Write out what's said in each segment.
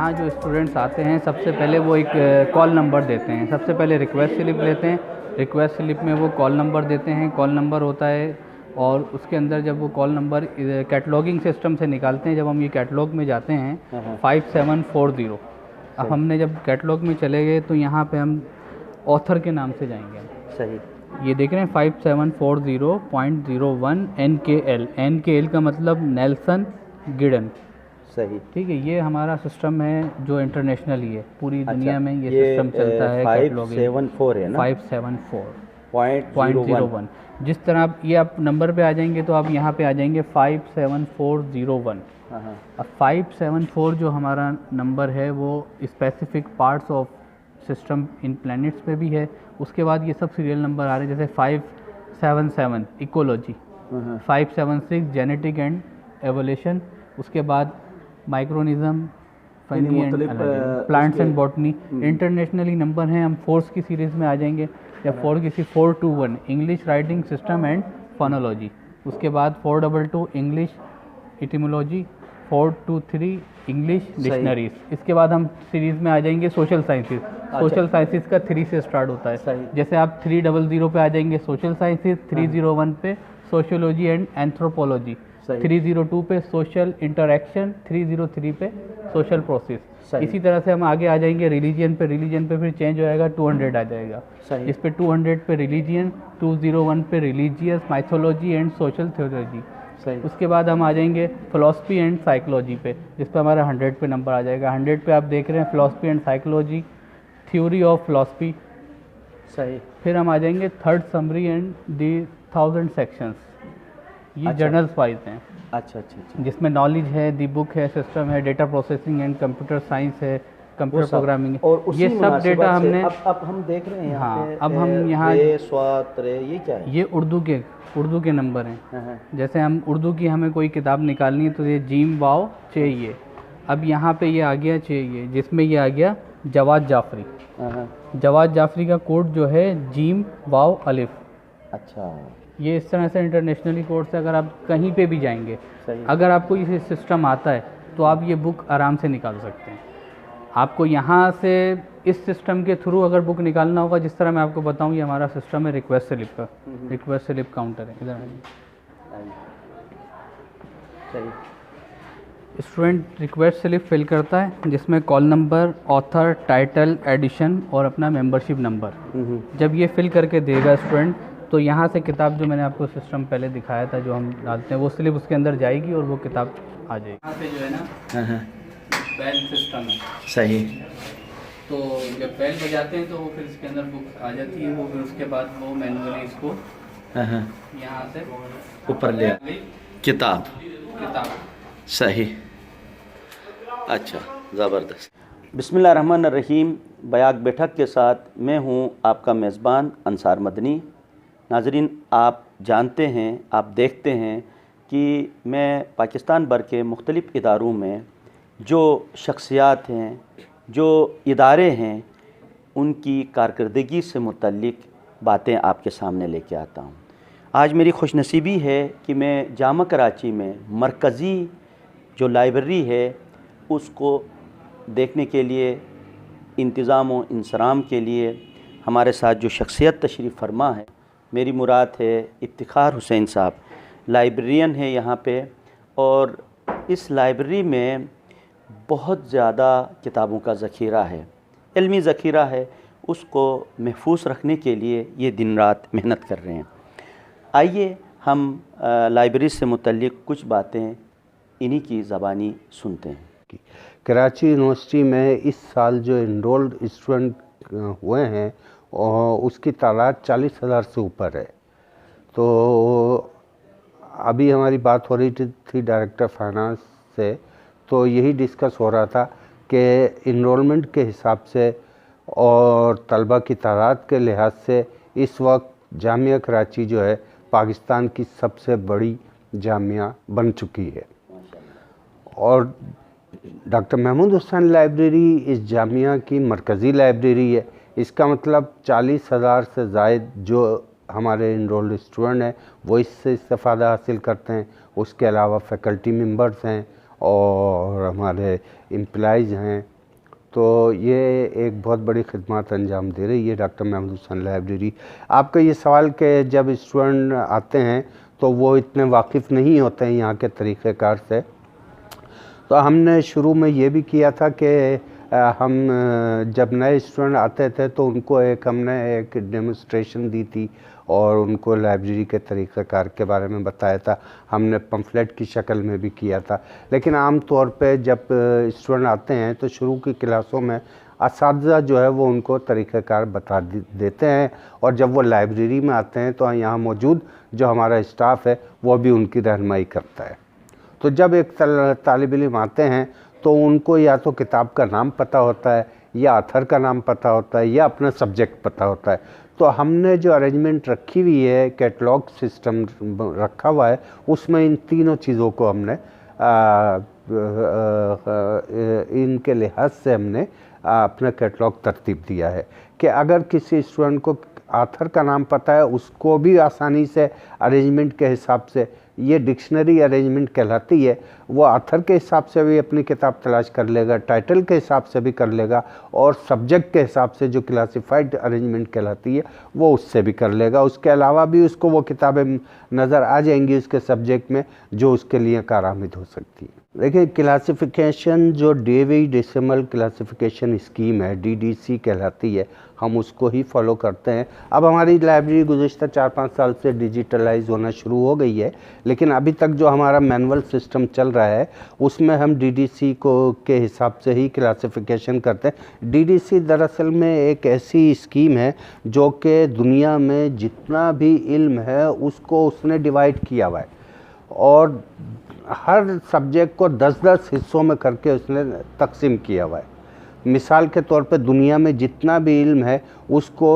यहाँ जो स्टूडेंट्स आते हैं सबसे पहले वो एक कॉल नंबर देते हैं। सबसे पहले रिक्वेस्ट स्लिप लेते हैं। रिक्वेस्ट स्लिप में वो कॉल नंबर देते हैं, कॉल नंबर होता है और उसके अंदर जब वो कॉल नंबर कैटलॉगिंग सिस्टम से निकालते हैं, जब हम ये कैटलॉग में जाते हैं 5740। अब हमने जब कैटलॉग में चले गए तो यहाँ पे हम ऑथर के नाम से जाएंगे। सही। ये देख रहे हैं 5740.01 NKL। NKL का मतलब नेल्सन गिडन। सही। ठीक है, ये हमारा सिस्टम है जो इंटरनेशनल ही है, पूरी दुनिया में ये सिस्टम चलता है। 574 है ना? 574.01। जिस तरह आप ये आप नंबर पे आ जाएंगे तो आप यहाँ पे आ जाएंगे 57401। अब 574 जो हमारा नंबर है वो specific parts of system in planets पे भी है। उसके बाद ये सब सीरियल नंबर आ रहे हैं, जैसे 577 इकोलॉजी, 576 जेनेटिक एंड एवोल्यूशन, उसके बाद माइक्रोनिज्म, fungi and plants and botany. Internationally number हैं। हम फोर्स की सीरीज़ में आ जाएंगे या 421 English writing system and phonology. उसके बाद 422 इंग्लिश इटिमोलॉजी, 423 इंग्लिश डिक्शनरीज। इसके बाद हम सीरीज़ में आ जाएंगे सोशल साइंसेज। सोशल साइंसेज का 3 से स्टार्ट होता है। जैसे आप 300 पे आ जाएंगे सोशल साइंसेज, 301 पे सोशियोलॉजी एंड एंथ्रोपोलॉजी, 302 पे सोशल इंटरैक्शन, 303 पे सोशल प्रोसेस। इसी तरह से हम आगे आ जाएंगे रिलीजियन पे। रिलीजियन पे फिर चेंज हो जाएगा, 200 आ जाएगा। इस पे 200 पे रिलीजियन, 201 पे religious mythology and social theology. उसके बाद हम आ जाएंगे फिलॉसफी एंड साइकोलॉजी पे, जिस पे हमारा 100 पे नंबर आ जाएगा। 100 पे आप देख रहे हैं philosophy and psychology, theory of philosophy. सही। फिर हम आ जाएंगे third summary and the 1000 sections. ये जर्नल्स वाइज हैं। अच्छा अच्छा अच्छा। जिसमें नॉलेज है, दी बुक है, सिस्टम है, data processing and computer science है, कंप्यूटर प्रोग्रामिंग है। और ये सब डेटा हमने अब हम देख रहे हैं यहाँ पे, अब हम यहाँ ये स्वात रे ये क्या है? ये उर्दू के नंबर हैं। जैसे हम उर्दू की हमें कोई किताब निकालनी है तो ये जीम वाव चाहिए। अब यहाँ पे ये आ गया चाहिए, जिसमें ये आ गया जवाद जाफरी। जवाद जाफरी का कोड जो है जीम वाव अलिफ। अच्छा। ये इस तरह से इंटरनेशनली कोड से अगर आप कहीं पे भी जाएंगे, अगर आपको ये सिस्टम आता है तो आप ये बुक आराम से निकाल सकते हैं। आपको यहाँ से इस सिस्टम के थ्रू अगर बुक निकालना होगा, जिस तरह मैं आपको बताऊँ, ये हमारा सिस्टम है रिक्वेस्ट स्लिप का। रिक्वेस्ट स्लिप काउंटर है, इधर सही। स्टूडेंट रिक्वेस्ट स्लिप फिल करता है, जिसमें call number, author, title, edition और अपना मेंबरशिप नंबर। जब ये फिल करके देगा स्टूडेंट, तो यहाँ से किताब जो मैंने आपको सिस्टम पहले दिखाया था जो हम डालते हैं, वो स्लिप उसके अंदर जाएगी और वो किताब आ जाएगी। यहाँ पे जो है ना बेल सिस्टम है। सही। तो जब बेल बजाते हैं तो वो फिर इसके अंदर बुक आ जाती है। वो फिर उसके बाद वो मैनुअली इसको यहाँ से ऊपर ले किताब। सही। अच्छा, ज़बरदस्त। बिस्मिल्लाहिर्रहमानिर्रहीम। बयाक बैठक के साथ मैं हूँ आपका मेज़बान अंसार मदनी। नाज़रीन, आप जानते हैं, आप देखते हैं कि मैं पाकिस्तान भर के मुख्तलिफ़ इदारों में जो शख्सियात हैं, जो इदारे हैं, उनकी कारकर्दगी से मुतल्लिक़ बातें आपके सामने लेके आता हूँ। आज मेरी खुशनसीबी है कि मैं जामा कराची में मरकज़ी जो लाइब्रेरी है उसको देखने के लिए, इंतज़ाम व इंसराम के लिए हमारे साथ जो शख्सियत तशरीफ़ फरमा है, मेरी मुराद है इफ्तिखार हुसैन साहब, लाइब्रेरियन है यहाँ पे। और इस लाइब्रेरी में बहुत ज़्यादा किताबों का ज़ख़ीरा है, इल्मी ज़ख़ीरा है। उसको महफूज रखने के लिए ये दिन रात मेहनत कर रहे हैं। आइए हम लाइब्रेरी से मुतल्लिक़ कुछ बातें इन्हीं की ज़बानी सुनते हैं। कराची यूनिवर्सिटी में इस साल जो इनरोल्ड स्टूडेंट हुए हैं और उसकी तादाद 40,000 से ऊपर है। तो अभी हमारी बात हो रही थी डायरेक्टर फाइनेंस से, तो यही डिस्कस हो रहा था कि इनरोलमेंट के हिसाब से और तलबा की तादाद के लिहाज से इस वक्त जामिया कराची जो है पाकिस्तान की सबसे बड़ी जामिया बन चुकी है। और डॉक्टर महमूद हुसैन लाइब्रेरी इस जामिया की मरकज़ी लाइब्रेरी है। इसका मतलब 40,000 से ज़ायद जो हमारे इनरोल्ड स्टूडेंट हैं वो इससे इस्तेफ़ादा हासिल करते हैं। उसके अलावा फ़ैकल्टी मेंबर्स हैं और हमारे एम्प्लॉइज़ हैं तो ये एक बहुत बड़ी खिदमत अंजाम दे रही है डॉक्टर महमूद हुसैन लाइब्रेरी। आपका ये सवाल कि जब स्टूडेंट आते हैं तो वो इतने वाकिफ़ नहीं होते हैं यहाँ के तरीक़ेकार से, तो हमने शुरू में ये भी किया था कि हम जब नए स्टूडेंट आते थे तो उनको हमने एक डेमोन्स्ट्रेशन दी थी और उनको लाइब्रेरी के तरीक़ेकार के बारे में बताया था। हमने पम्फलेट की शक्ल में भी किया था। लेकिन आम तौर पे जब स्टूडेंट आते हैं तो शुरू की क्लासों में असातिज़ा जो है वो उनको तरीक़ेकार बता देते हैं, और जब वो लाइब्रेरी में आते हैं तो यहाँ मौजूद जो हमारा स्टाफ है वो भी उनकी रहनुमाई करता है। तो जब एक तालिब इल्म आते हैं तो उनको या तो किताब का नाम पता होता है, या ऑथर का नाम पता होता है, या अपना सब्जेक्ट पता होता है। तो हमने जो अरेंजमेंट रखी हुई है, कैटलॉग सिस्टम रखा हुआ है, उसमें इन तीनों चीज़ों को हमने इनके लिहाज से हमने अपना कैटलॉग तरतीब दिया है कि अगर किसी स्टूडेंट को ऑथर का नाम पता है उसको भी आसानी से अरेंजमेंट के हिसाब से, ये डिक्शनरी अरेंजमेंट कहलाती है, वो ऑथर के हिसाब से भी अपनी किताब तलाश कर लेगा, टाइटल के हिसाब से भी कर लेगा, और सब्जेक्ट के हिसाब से जो क्लासिफाइड अरेंजमेंट कहलाती है वो उससे भी कर लेगा। उसके अलावा भी उसको वो किताबें नज़र आ जाएंगी उसके सब्जेक्ट में जो उसके लिए कारआमद हो सकती है। देखिए, क्लासिफिकेशन जो डेवी डेसिमल क्लासिफिकेशन स्कीम है, DDC कहलाती है, हम उसको ही फॉलो करते हैं। अब हमारी लाइब्रेरी गुज़श्ता 4-5 साल से डिजिटलाइज होना शुरू हो गई है, लेकिन अभी तक जो हमारा मैनुअल सिस्टम चल रहा है उसमें हम DDC को के हिसाब से ही क्लासिफिकेशन करते हैं। DDC दरअसल में एक ऐसी स्कीम है जो कि दुनिया में जितना भी इल्म है उसको उसने डिवाइड किया हुआ है, और हर सब्जेक्ट को 10-10 हिस्सों में करके उसने तकसीम किया हुआ है। मिसाल के तौर पे दुनिया में जितना भी इल्म है उसको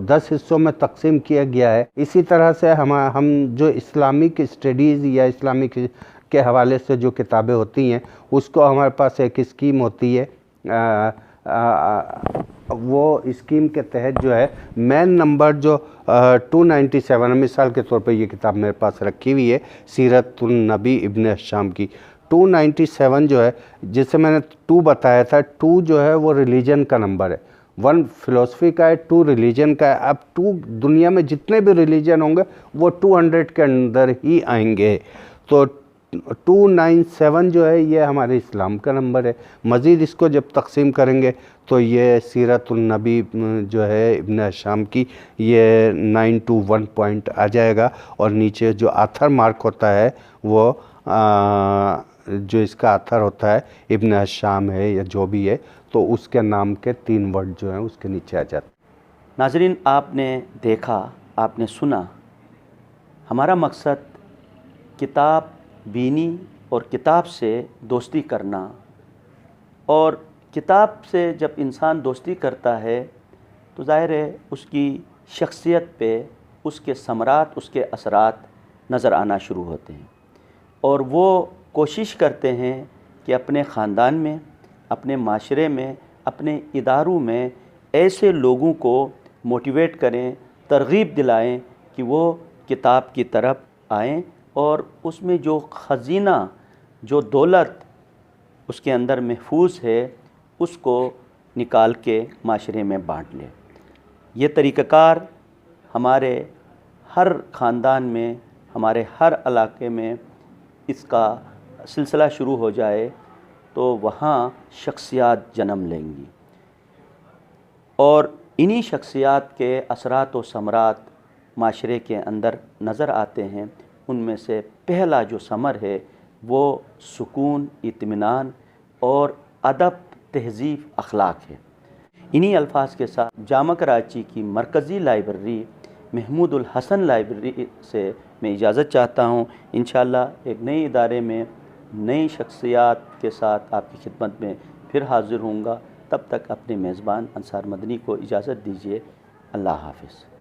10 हिस्सों में तकसीम किया गया है। इसी तरह से हम जो इस्लामिक स्टडीज़ या इस्लामिक के हवाले से जो किताबें होती हैं उसको हमारे पास एक स्कीम होती है, वो स्कीम के तहत जो है मैन नंबर जो 297, मिसाल के तौर पे ये किताब मेरे पास रखी हुई है सीरतुन नबी इब्न हशाम की, 297 जो है, जिसे मैंने 2 बताया था, 2 जो है वो रिलीजन का नंबर है, 1 फ़िलोसफी का है, 2 रिलीजन का है। अब 2 दुनिया में जितने भी रिलीजन होंगे वो 200 के अंदर ही आएंगे। तो 297 जो है ये हमारे इस्लाम का नंबर है। मज़ीद इसको जब तकसीम करेंगे तो ये सीरतुन नबी जो है इब्न हशाम की, ये 921 पॉइंट आ जाएगा, और नीचे जो आथर मार्क होता है वो जो इसका आथर होता है इब्न हशाम है या जो भी है, तो उसके नाम के 3 वर्ड जो हैं उसके नीचे आ जाते हैं। नाज़रीन, आपने देखा, आपने सुना, हमारा मकसद किताब बीनी और किताब से दोस्ती करना, और किताब से जब इंसान दोस्ती करता है तो ज़ाहिर है उसकी शख्सियत पे उसके समरात, उसके असरात नज़र आना शुरू होते हैं, और वो कोशिश करते हैं कि अपने ख़ानदान में, अपने माशरे में, अपने इदारों में ऐसे लोगों को मोटिवेट करें, तरगीब दिलाएं कि वो किताब की तरफ आएं, और उसमें जो ख़ज़ीना, जो दौलत उसके अंदर महफूज है उसको निकाल के माशरे में बाँट लें। ये तरीक़ाकार हमारे हर ख़ानदान में, हमारे हर इलाके में इसका सिलसिला शुरू हो जाए तो वहाँ शख्सियात जन्म लेंगी, और इन्हीं शख्सियात के असरात व समरात माशरे के अंदर नज़र आते हैं। उनमें से पहला जो समर है वो सुकून, इत्मीनान और अदब, तहज़ीब, अखलाक है। इन्हीं अल्फाज के साथ जामा कराची की मरकज़ी लाइब्रेरी महमूदुल हसन लाइब्रेरी से मैं इजाज़त चाहता हूँ। इंशाअल्लाह एक नए इदारे में नई शख्सियात के साथ आपकी खिदमत में फिर हाज़िर होऊंगा। तब तक अपने मेज़बान अंसार मदनी को इजाज़त दीजिए। अल्लाह हाफ़िज़।